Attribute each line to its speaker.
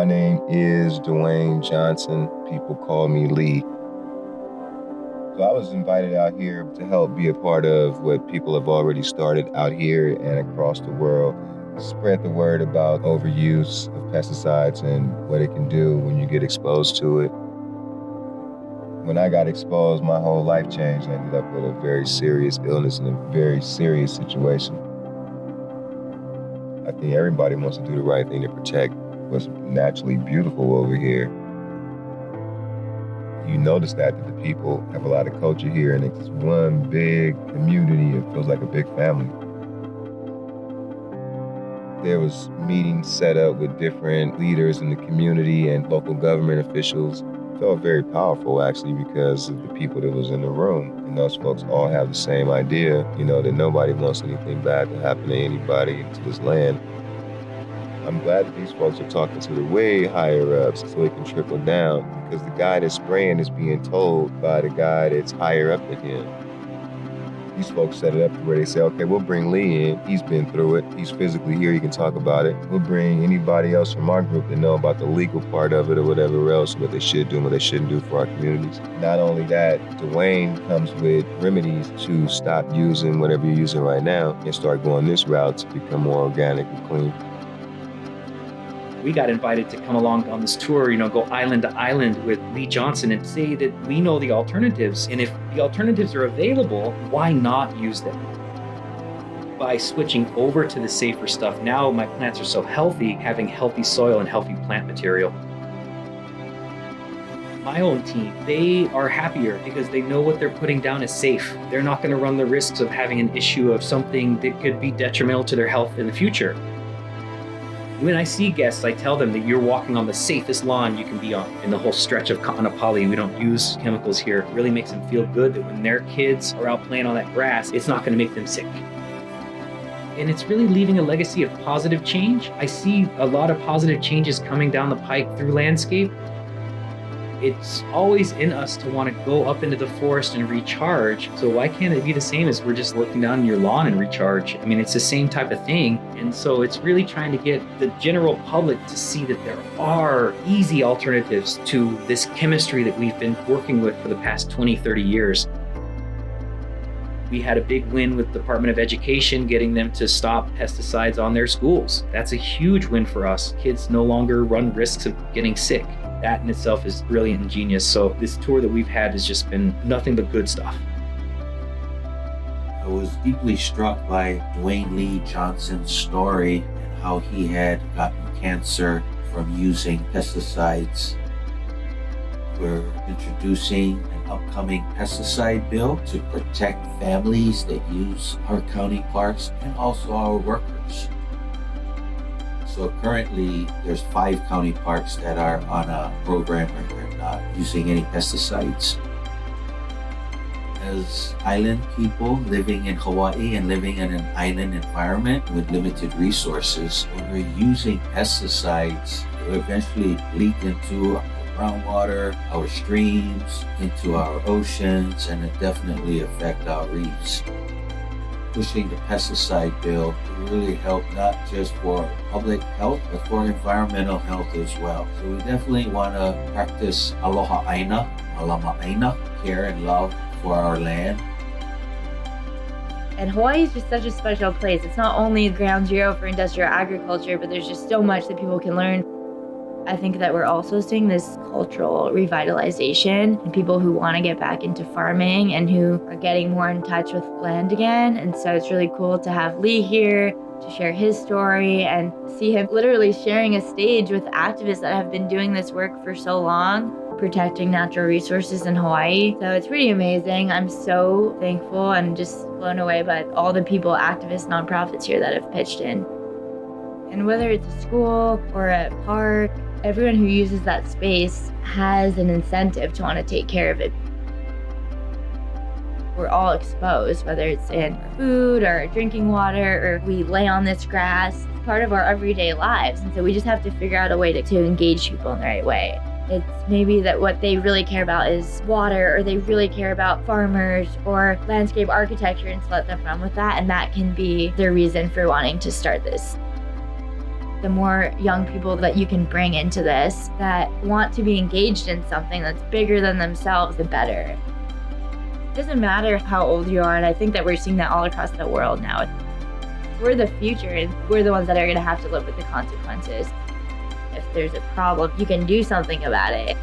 Speaker 1: My name is Dwayne Johnson. People call me Lee. So I was invited out here to help be a part of what people have already started out here and across the world. Spread the word about overuse of pesticides and what it can do when you get exposed to it. When I got exposed, my whole life changed. I ended up with a very serious illness and a very serious situation. I think everybody wants to do the right thing to protect what's naturally beautiful over here. You notice that the people have a lot of culture here, and it's one big community. It feels like a big family. There was meetings set up with different leaders in the community and local government officials. It felt very powerful, actually, because of the people that was in the room. And those folks all have the same idea, that nobody wants anything bad to happen to anybody to this land. I'm glad that these folks are talking to the way higher ups so it can trickle down, because the guy that's spraying is being told by the guy that's higher up than him. These folks set it up to where they say, okay, we'll bring Lee in. He's been through it. He's physically here. He can talk about it. We'll bring anybody else from our group that know about the legal part of it or whatever else, what they should do and what they shouldn't do for our communities. Not only that, Dwayne comes with remedies to stop using whatever you're using right now and start going this route to become more organic and clean.
Speaker 2: We got invited to come along on this tour, go island to island with Lee Johnson and say that we know the alternatives. And if the alternatives are available, why not use them? By switching over to the safer stuff, now my plants are so healthy, having healthy soil and healthy plant material. My own team, they are happier because they know what they're putting down is safe. They're not going to run the risks of having an issue of something that could be detrimental to their health in the future. When I see guests, I tell them that you're walking on the safest lawn you can be on. In the whole stretch of Kaanapali, we don't use chemicals here. It really makes them feel good that when their kids are out playing on that grass, it's not going to make them sick. And it's really leaving a legacy of positive change. I see a lot of positive changes coming down the pike through landscape. It's always in us to want to go up into the forest and recharge. So why can't it be the same as we're just looking down your lawn and recharge? I mean, it's the same type of thing. And so it's really trying to get the general public to see that there are easy alternatives to this chemistry that we've been working with for the past 20, 30 years. We had a big win with the Department of Education, getting them to stop pesticides on their schools. That's a huge win for us. Kids no longer run risks of getting sick. That in itself is brilliant and genius. So this tour that we've had has just been nothing but good stuff.
Speaker 3: I was deeply struck by Dwayne Lee Johnson's story and how he had gotten cancer from using pesticides. We're introducing an upcoming pesticide bill to protect families that use our county parks and also our workers. So currently, there's 5 county parks that are on a program where they're not using any pesticides. As island people living in Hawaii and living in an island environment with limited resources, when we're using pesticides, it will eventually leak into our groundwater, our streams, into our oceans, and it definitely affect our reefs. Pushing the pesticide bill to really help not just for public health, but for environmental health as well. So we definitely want to practice aloha aina, malama aina, care and love for our land.
Speaker 4: And Hawaii is just such a special place. It's not only ground zero for industrial agriculture, but there's just so much that people can learn. I think that we're also seeing this cultural revitalization and people who want to get back into farming and who are getting more in touch with land again. And so it's really cool to have Lee here to share his story and see him literally sharing a stage with activists that have been doing this work for so long, protecting natural resources in Hawaii. So it's pretty amazing. I'm so thankful and just blown away by all the people, activists, nonprofits here that have pitched in. And whether it's a school or a park, everyone who uses that space has an incentive to want to take care of it. We're all exposed, whether it's in food or drinking water, or we lay on this grass. It's part of our everyday lives. And so we just have to figure out a way to engage people in the right way. It's maybe that what they really care about is water, or they really care about farmers or landscape architecture, and so let them run with that. And that can be their reason for wanting to start this. The more young people that you can bring into this that want to be engaged in something that's bigger than themselves, the better. It doesn't matter how old you are, and I think that we're seeing that all across the world now. We're the future, and we're the ones that are going to have to live with the consequences. If there's a problem, you can do something about it.